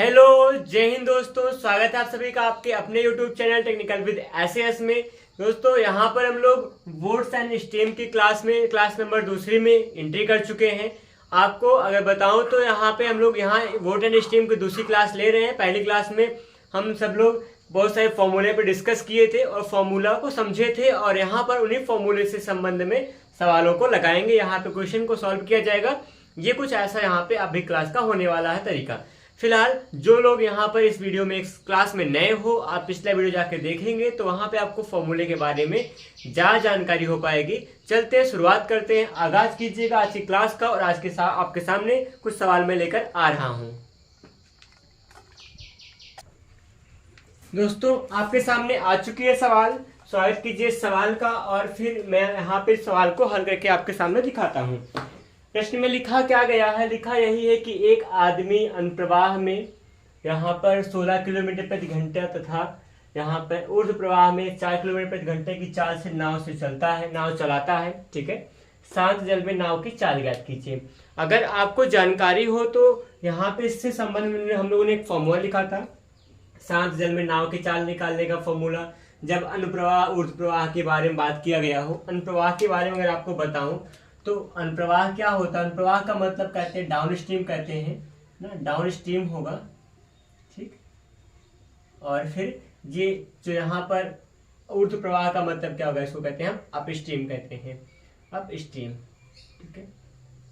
Hello, जय हिंद दोस्तों। स्वागत है आप सभी का आपके अपने YouTube channel technical with SAS में। दोस्तों यहाँ पर हम लोग वोट्स एंड स्टेम की क्लास नंबर दूसरी में एंट्री कर चुके हैं। आपको अगर बताऊं तो यहाँ पे हम लोग वोट एंड स्टेम की दूसरी क्लास ले रहे हैं। पहली क्लास में हम सब लोग बहुत सारे फॉर्मूले पे डिस्कस किए थे और फॉर्मूला को समझे थे, और यहाँ पर उन्हीं फॉर्मूले से संबंध में सवालों को लगाएंगे। यहाँ पे क्वेश्चन को सॉल्व किया जाएगा। ये कुछ ऐसा यहाँ पे अभी क्लास का होने वाला है तरीका। फिलहाल जो लोग यहाँ पर इस वीडियो में इस क्लास में नए हो, आप पिछला वीडियो जाके देखेंगे तो वहाँ पे आपको फॉर्मूले के बारे में ज़्यादा जानकारी हो पाएगी। चलते हैं, शुरुआत करते हैं। आगाज कीजिएगा आज की क्लास का, और आज के आपके सामने कुछ सवाल मैं लेकर आ रहा हूँ। दोस्तों आपके सामने आ चुकी है सवाल। स्वागत कीजिए सवाल का, और फिर मैं यहाँ पे सवाल को हल करके आपके सामने दिखाता हूँ। प्रश्न में लिखा क्या गया है? लिखा यही है कि एक आदमी अनुप्रवाह में यहाँ पर 16 किलोमीटर प्रति घंटा तथा यहाँ पर ऊर्ध्व प्रवाह में 4 किलोमीटर प्रति घंटे की चाल से नाव चलाता है। ठीक है, शांत जल में नाव की चाल ज्ञात कीजिए। अगर आपको जानकारी हो तो यहाँ पे इससे संबंध में हम लोगों ने एक फॉर्मूला लिखा था, शांत जल में नाव की चाल निकालने का फॉर्मूला। जब अनुप्रवाह ऊर्ध्व प्रवाह के बारे में बात किया गया हो, अनुप्रवाह के बारे में अगर आपको बताऊं तो अनुप्रवाह क्या होता है? अनुप्रवाह का मतलब कहते हैं डाउन स्ट्रीम कहते हैं ना, डाउन स्ट्रीम होगा। ठीक, और फिर ये जो यहाँ पर ऊर्ध्व प्रवाह का मतलब क्या होगा? इसको कहते हैं हम अप स्ट्रीम कहते हैं, अप स्ट्रीम। ठीक है,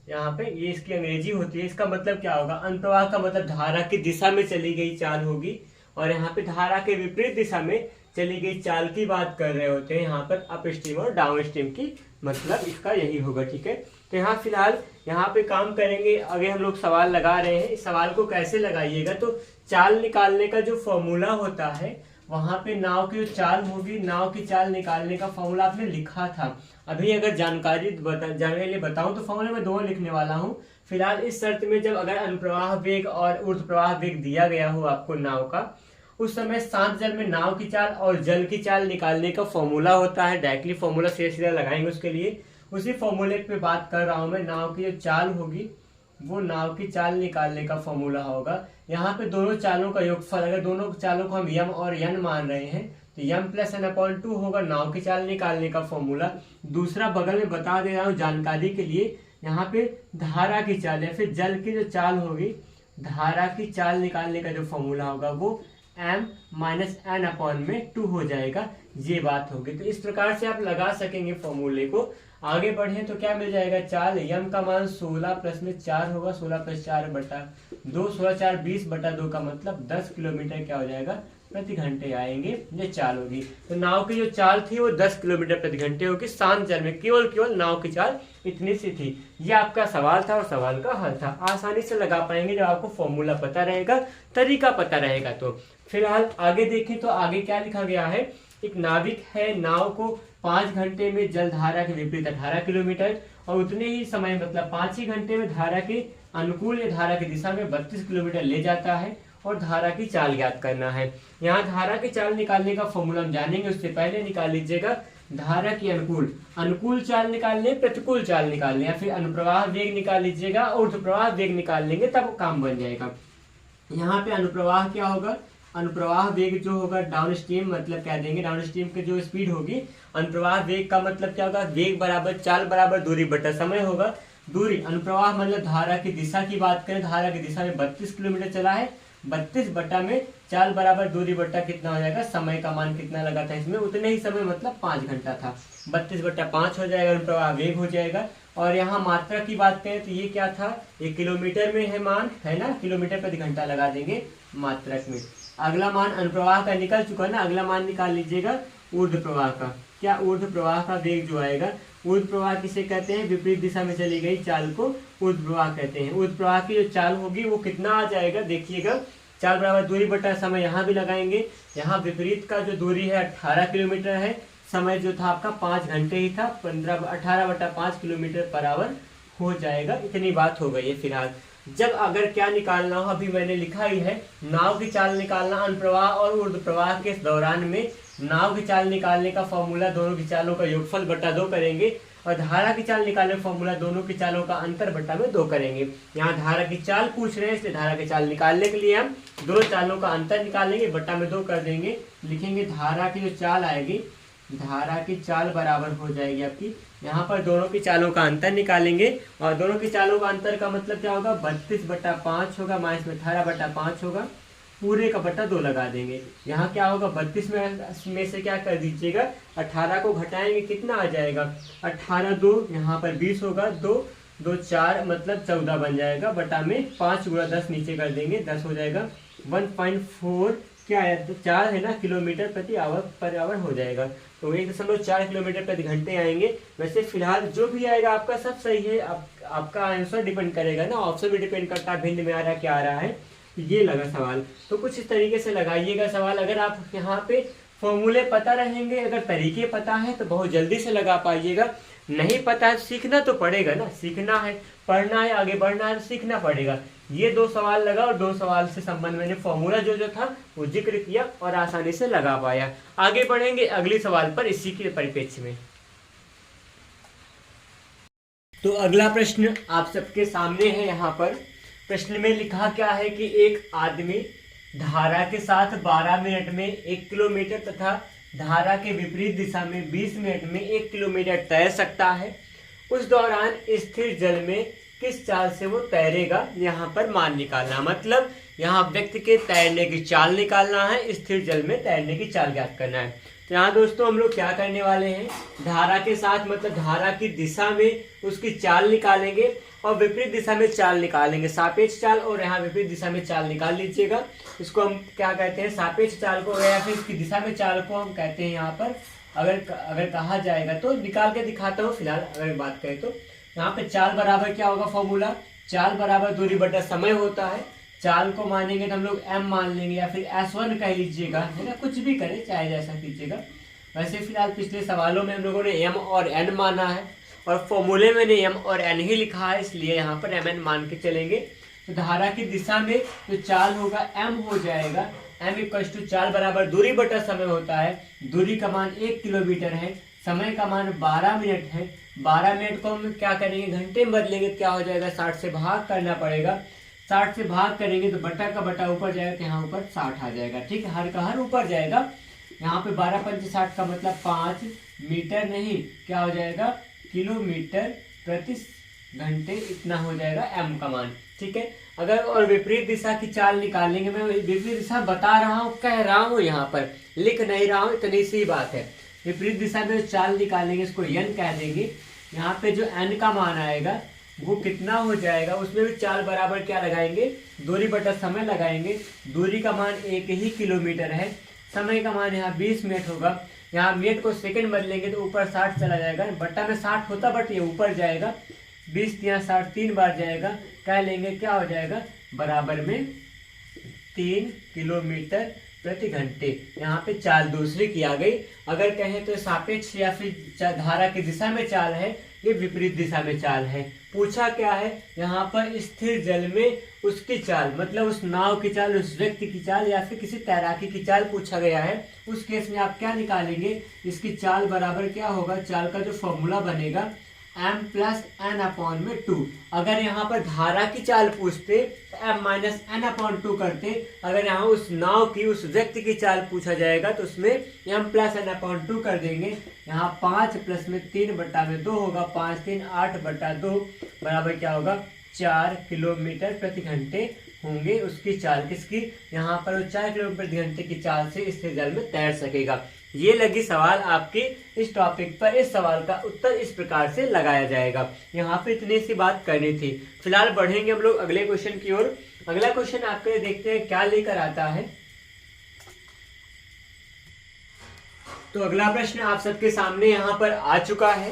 यहाँ पे ये इसकी अंग्रेजी होती है। इसका मतलब क्या होगा? अनुप्रवाह का मतलब धारा की दिशा में चली गई चाल होगी, और यहाँ पे धारा के विपरीत दिशा में चली गई चाल की बात कर रहे होते हैं यहाँ पर अप स्ट्रीम और डाउन स्ट्रीम की, मतलब इसका यही होगा। ठीक है, तो यहाँ फिलहाल यहाँ पे काम करेंगे। आगे हम लोग सवाल लगा रहे हैं। इस सवाल को कैसे लगाइएगा? तो चाल निकालने का जो फॉर्मूला होता है, वहां पे नाव की जो चाल होगी, नाव की चाल निकालने का फॉर्मूला आपने लिखा था। अभी अगर जानकारी जानने के लिए बताऊं तो फॉर्मूला में दो लिखने वाला हूँ। फिलहाल इस शर्त में जब अगर अनुप्रवाह वेग और ऊर्ध्व प्रवाह वेग दिया गया हो आपको नाव का, उस समय शांत जल में नाव की चाल और जल की चाल निकालने का फॉर्मूला होता है। डायरेक्टली फॉर्मूला सीधा लगाएंगे उसके लिए। उसी फॉर्मूले पे बात कर रहा हूं मैं। नाव की जो चाल होगी वो नाव की चाल निकालने का फॉर्मूला होगा। यहाँ पे दोनों चालों का योगफल, अगर दोनों चालों को हम यम और यन मान रहे हैं तो यम प्लस एन अपॉन 2 होगा नाव की चाल निकालने का फॉर्मूला। दूसरा बगल में बता दे रहा हूँ जानकारी के लिए, यहाँ पे धारा की चाल या फिर जल की जो चाल होगी, धारा की चाल निकालने का जो फॉर्मूला होगा वो m माइनस एन अपॉन में 2 हो जाएगा। ये बात होगी। तो इस प्रकार से आप लगा सकेंगे फॉर्मूले को। आगे बढ़े तो क्या मिल जाएगा? चाल यम का मान 16 प्लस में 4 होगा, 16 प्लस 4 बटा 2, 16 4 20 बटा 2 का मतलब 10 किलोमीटर क्या हो जाएगा? प्रति घंटे आएंगे। ये चाल होगी। तो नाव की जो चाल थी वो 10 किलोमीटर प्रति घंटे होगी शांत जल में। केवल नाव की चाल इतनी सी थी। ये आपका सवाल था और सवाल का हल था। आसानी से लगा पाएंगे जब आपको फॉर्मूला पता रहेगा, तरीका पता रहेगा। तो फिलहाल आगे देखें तो आगे क्या लिखा गया है? एक नाविक है, नाव को 5 घंटे में जल धारा के विपरीत 18 किलोमीटर और उतने ही समय मतलब 5 ही घंटे में धारा के अनुकूल या धारा की दिशा में 32 किलोमीटर ले जाता है, और धारा की चाल ज्ञात करना है। यहाँ धारा की चाल निकालने का फॉर्मूला हम जानेंगे। उससे पहले निकाल लीजिएगा धारा की अनुकूल चाल निकालने, प्रतिकूल चाल निकालने, या फिर अनुप्रवाह वेग निकाल लीजिएगा, ऊर्ध्व प्रवाह वेग निकाल लेंगे, तब काम बन जाएगा। यहाँ पे अनुप्रवाह क्या होगा? अनुप्रवाह वेग जो होगा डाउन स्ट्रीम, मतलब कह देंगे डाउन स्ट्रीम की जो स्पीड होगी। अनुप्रवाह वेग का मतलब क्या होगा? वेग बराबर चाल बराबर दूरी बटा समय होगा। दूरी, अनुप्रवाह मतलब धारा की दिशा की बात करें, धारा की दिशा में 32 किलोमीटर चला है, 32 बटा में चाल बराबर दूरी बटा कितना हो जाएगा? समय का मान कितना लगा था इसमें? उतने ही समय मतलब 5 घंटा था। 32 बटा 5 हो जाएगा, अनुप्रवाह वेग हो जाएगा। और यहाँ मात्रा की बात करें तो ये क्या था? ये किलोमीटर में है मान, है ना, किलोमीटर प्रति घंटा लगा देंगे मात्रक में। अगला मान अनुप्रवाह का निकल चुका है ना, अगला मान निकाल लीजिएगा ऊर्ध्व प्रवाह का। क्या? ऊर्ध्व प्रवाह का वेग जो आएगा, ऊर्ध्व प्रवाह किसे कहते हैं? विपरीत दिशा में चली गई चाल को ऊर्ध्व प्रवाह कहते हैं। ऊर्ध्व प्रवाह की जो चाल होगी वो कितना आ जाएगा? देखिएगा, चाल बराबर दूरी बटा समय यहाँ भी लगाएंगे। यहाँ विपरीत का जो दूरी है 18 किलोमीटर है, समय जो था आपका 5 घंटे ही था, 18 बटा 5 किलोमीटर पर आवर हो जाएगा। इतनी बात हो गई है। फिलहाल जब अगर क्या निकालना हो, अभी मैंने लिखा ही है, नाव की चाल निकालना अनुप्रवाह और ऊर्ध्व प्रवाह के दौरान में नाव की चाल निकालने का फॉर्मूला दोनों की चालों का योगफल बटा 2 करेंगे। और धारा की चाल निकालने का फॉर्मूला दोनों की चालों का अंतर बट्टा में 2 करेंगे। यहाँ धारा की चाल पूछ रहे हैं, इसलिए धारा की चाल निकालने के लिए हम दोनों चालों का अंतर निकालेंगे, बट्टा में 2 कर देंगे। लिखेंगे धारा की जो चाल आएगी, धारा की चाल बराबर हो जाएगी आपकी, यहाँ पर दोनों की चालों का अंतर निकालेंगे और दोनों की चालों का अंतर का मतलब क्या होगा, 32/5 होगा, माइनस में 18/5 होगा, पूरे का बट्टा 2 लगा देंगे। यहाँ क्या होगा, 32 में से क्या कर दीजिएगा, 18 को घटाएंगे, कितना आ जाएगा, 18 2, यहाँ पर 20 होगा, 2 2 4 मतलब 14 बन जाएगा, बटा में 5 गुणा 10 नीचे कर देंगे, 10 हो जाएगा। 1.4 क्या है, तो 4 है ना, किलोमीटर प्रति आवर हो जाएगा, तो 1.4 किलोमीटर प्रति घंटे आएंगे। वैसे फिलहाल जो भी आएगा आपका सब सही है, आपका आंसर डिपेंड करेगा ना, ऑप्शन भी डिपेंड करता है, भिन्न में आ रहा है क्या आ रहा है। ये लगा सवाल, तो कुछ इस तरीके से लगाइएगा सवाल। अगर आप यहाँ पे फॉर्मूले पता रहेंगे, अगर तरीके पता है तो बहुत जल्दी से लगा पाइएगा, नहीं पता है सीखना तो पड़ेगा ना, सीखना है, पढ़ना है, आगे बढ़ना है तो सीखना पड़ेगा। ये 2 सवाल लगा और 2 सवाल से संबंध मैंने फॉर्मूला जो था वो जिक्र किया और आसानी से लगा पाया। आगे बढ़ेंगे अगले सवाल पर इसी के परिप्रेक्ष्य में। तो अगला प्रश्न आप सबके सामने है। यहाँ पर प्रश्न में लिखा क्या है कि एक आदमी धारा के साथ 12 मिनट में 1 किलोमीटर तथा धारा के विपरीत दिशा में 20 मिनट में 1 किलोमीटर तैर सकता है। उस दौरान स्थिर जल में किस चाल से वो तैरेगा, यहाँ पर मान निकालना, मतलब यहाँ व्यक्ति के तैरने की चाल निकालना है, स्थिर जल में तैरने की चाल ज्ञात करना है। तो यहाँ दोस्तों हम लोग क्या करने वाले हैं, धारा के साथ मतलब धारा की दिशा में उसकी चाल निकालेंगे और विपरीत दिशा में चाल निकालेंगे, सापेक्ष चाल, और यहाँ विपरीत दिशा में चाल निकाल लीजिएगा। इसको हम क्या कहते हैं, सापेक्ष चाल को या फिर इसकी दिशा में चाल को हम कहते हैं यहाँ पर, अगर कहा जाएगा तो निकाल के दिखाता हूँ। फिलहाल अगर बात करें तो यहाँ पे चाल बराबर क्या होगा, फॉर्मूला चाल बराबर दूरी बटा समय होता है। चाल को मानेंगे तो हम लोग m मान लेंगे या फिर S1 कह लीजिएगा, है ना, कुछ भी करें चाहे जैसा कीजिएगा। वैसे फिलहाल पिछले सवालों में हम लोगों ने m और n माना है और फॉर्मूले में m और n ही लिखा है, इसलिए यहाँ पर mn मान के चलेंगे। तो धारा की दिशा में जो चाल होगा m हो जाएगा, m = चाल बराबर दूरी बटा समय होता है। दूरी का मान 1 किलोमीटर है, समय का मान 12 मिनट है। 12 मिनट को हम क्या करेंगे, घंटे में बदलेंगे, क्या हो जाएगा, 60 से भाग करना पड़ेगा। 60 से भाग करेंगे तो बटा का बटा ऊपर जाएगा, तो यहाँ ऊपर 60 आ जाएगा, ठीक है, हर का हर ऊपर जाएगा। यहाँ पे 12 पंच 60 का मतलब 5 मीटर नहीं, क्या हो जाएगा, किलोमीटर प्रति घंटे, इतना हो जाएगा m का मान, ठीक है। अगर और विपरीत दिशा की चाल निकालेंगे, मैं विपरीत दिशा बता रहा हूँ, कह रहा हूँ, यहाँ पर लिख नहीं रहा हूँ, इतनी सी बात है। विपरीत दिशा में चाल निकालेंगे, इसको n कह देंगे। यहाँ पे जो n का मान आएगा वो कितना हो जाएगा, उसमें भी चाल बराबर क्या लगाएंगे, दूरी बटा समय लगाएंगे। दूरी का मान 1 ही किलोमीटर है, समय का मान यहाँ 20 मिनट होगा। यहाँ मिनट को सेकंड बदलेंगे तो ऊपर 60 चला जाएगा, बट्टा में 60 होता बट ये ऊपर जाएगा, 20 या 60 3 बार जाएगा, कह लेंगे क्या हो जाएगा, बराबर में 3 किलोमीटर प्रति घंटे। यहाँ पे चाल दूसरी की आ गई। अगर कहें तो सापेक्ष या फिर धारा की दिशा में चाल है, ये विपरीत दिशा में चाल है। पूछा क्या है, यहाँ पर स्थिर जल में उसकी चाल, मतलब उस नाव की चाल, उस व्यक्ति की चाल या फिर किसी तैराकी की चाल पूछा गया है। उस केस में आप क्या निकालेंगे, इसकी चाल बराबर क्या होगा, चाल का जो फॉर्मूला बनेगा m + n/2। अगर यहाँ पर धारा की चाल पूछते तो m - n/2 करते। अगर यहाँ उस नाव की, उस व्यक्ति की चाल पूछा जाएगा तो उसमें m + n/2 कर देंगे। यहाँ 5 + में 3/2 होगा, 5 3 8/2 बराबर क्या होगा, 4 किलोमीटर प्रति घंटे होंगे उसकी चाल। किसकी, यहाँ पर वो 4 किलोमीटर प्रति घंटे की चाल से स्थिर जल में तैर सकेगा। ये लगी सवाल आपकी इस टॉपिक पर। इस सवाल का उत्तर इस प्रकार से लगाया जाएगा। यहाँ पे इतनी सी बात करनी थी। फिलहाल बढ़ेंगे हम लोग अगले क्वेश्चन की ओर। अगला क्वेश्चन आपके लिए देखते हैं क्या लेकर आता है। तो अगला प्रश्न आप सबके सामने यहाँ पर आ चुका है।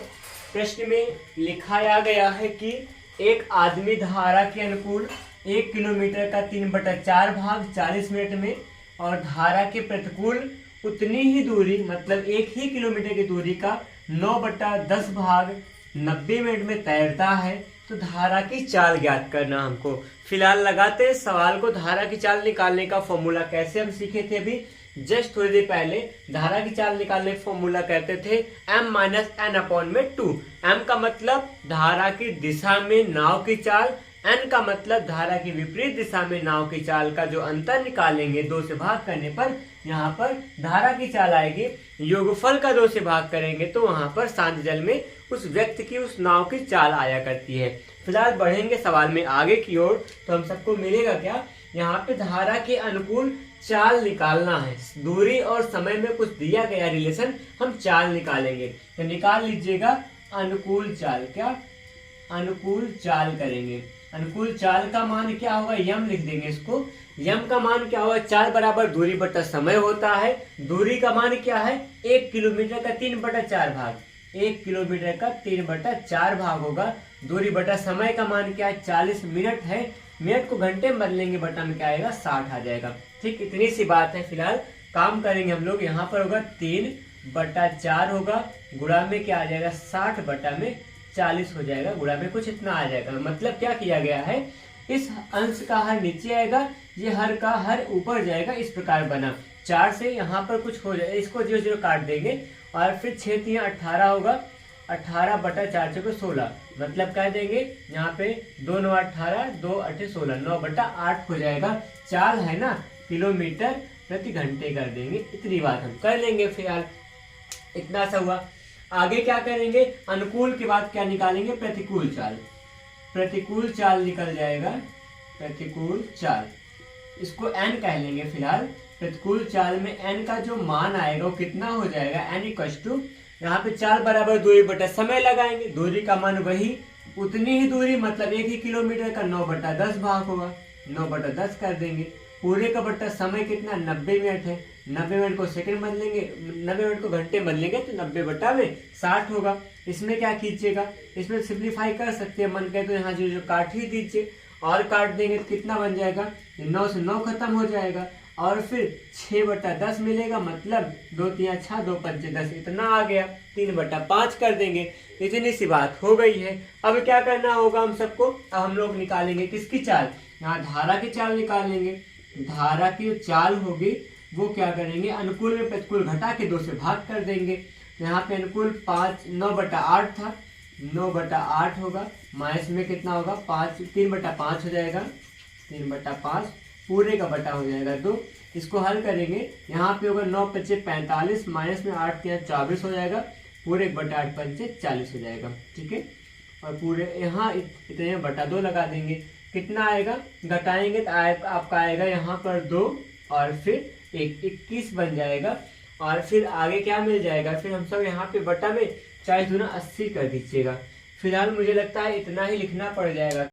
प्रश्न में लिखाया गया है कि एक आदमी धारा के अनुकूल 1 किलोमीटर का 3/4 भाग 40 मिनट में और धारा के प्रतिकूल उतनी ही दूरी, मतलब 1 ही किलोमीटर की दूरी का 9/10 भाग 90 मिनट में तैरता है। तो धारा की चाल ज्ञात करना हमको। फिलहाल लगाते हैं सवाल को। धारा की चाल निकालने का फॉर्मूला कैसे हम सीखे थे अभी, जस्ट थोड़ी देर पहले धारा की चाल निकालने का फॉर्मूला कहते थे m माइनस एन अपॉन में 2। m का मतलब धारा की दिशा में नाव की चाल, n का मतलब धारा की विपरीत दिशा में नाव की चाल का जो अंतर निकालेंगे 2 से भाग करने पर, यहाँ पर धारा की चाल आएगी, योगफल का 2 से भाग करेंगे तो वहां पर शांत जल में उस व्यक्ति की, उस नाव की चाल आया करती है। फिलहाल बढ़ेंगे सवाल में आगे की ओर, तो हम सबको मिलेगा क्या, यहाँ पे धारा के अनुकूल चाल निकालना है। दूरी और समय में कुछ दिया गया रिलेशन, हम चाल निकालेंगे। तो निकाल लीजिएगा अनुकूल चाल। क्या अनुकूल चाल करेंगे? अनुकूल चाल का मान क्या होगा, यम लिख देंगे इसको। यम का मान क्या होगा, 4 बराबर दूरी बटा समय होता है। दूरी का मान क्या है, 1 किलोमीटर का 3/4 भाग, 1 किलोमीटर का 3/4 भाग होगा। दूरी बटा समय का मान क्या है, 40 मिनट है। मिनट को घंटे में बदलेंगे, बटा में क्या आएगा, 60 आ जाएगा। ठीक, इतनी सी बात है। फिलहाल काम करेंगे हम लोग, यहाँ पर होगा 3/4 होगा, गुणा में क्या आ जाएगा, 60 बटा में 40 हो जाएगा, गुणा में कुछ इतना आ जाएगा। मतलब क्या किया गया है, इस अंश का हर नीचे आएगा, ये हर का हर ऊपर जाएगा, इस प्रकार बना। 4 से यहाँ पर कुछ हो जाएगा, इसको 0 0 काट देंगे और फिर 6 3 18 होगा, 18 बटा 4 6 16, मतलब कह देंगे यहाँ पे 2 9 18, 2 8 16, 9 बटा 8 हो जाएगा। चाल है ना, किलोमीटर प्रति घंटे कर देंगे। इतनी बात हम कर लेंगे। फिलहाल इतना सा हुआ। आगे क्या करेंगे, अनुकूल के बाद क्या निकालेंगे, प्रतिकूल चाल। प्रतिकूल चाल निकल जाएगा, प्रतिकूल चाल, इसको n कह लेंगे। फिलहाल प्रतिकूल चाल में n का जो मान आएगा वो कितना हो जाएगा, n इक्वल्स टू, यहाँ पे 4 बराबर दूरी बटा समय लगाएंगे। दूरी का मान वही, उतनी ही दूरी, मतलब 1 ही किलोमीटर का 9/10 भाग होगा, 9/10 कर देंगे। पूरे का बट्टा समय कितना, 90 मिनट है। 90 मिनट को सेकंड बदलेंगे, 90 मिनट को घंटे बदलेंगे तो 90 बट्टा में 60 होगा। इसमें क्या कीजिएगा, इसमें सिंप्लीफाई कर सकते हैं, मन कहे तो यहाँ जो काट ही दीजिए, और काट देंगे तो कितना बन जाएगा, 9 से 9 खत्म हो जाएगा, और फिर 6/10 मिलेगा, मतलब 2 3 6, 2 5 10, इतना आ गया। 3/5 कर देंगे। इतनी सी बात हो गई है। अब क्या करना होगा हम सबको, अब हम लोग निकालेंगे किसकी चाल, यहाँ धारा की चाल निकालेंगे। धारा की चाल होगी वो क्या करेंगे, अनुकूल में प्रतिकूल घटा के 2 से भाग कर देंगे। यहाँ पे अनुकूल 9/8 था, 9/8 होगा, माइनस में कितना होगा, 3/5 हो जाएगा, 3/5, पूरे का बटा हो जाएगा 2। इसको हल करेंगे, यहाँ पे होगा 9 5 45, माइनस में 8 3 24 हो जाएगा, पूरे 1/8 5 40 हो जाएगा। ठीक है, और पूरे यहाँ इतने बटा 2 लगा देंगे। कितना आएगा, घटाएंगे तो आपका आएगा यहाँ पर 2 और फिर 21 बन जाएगा। और फिर आगे क्या मिल जाएगा, फिर हम सब यहाँ पे बटा में 40 दूना 80 कर दीजिएगा। फिलहाल मुझे लगता है इतना ही लिखना पड़ जाएगा।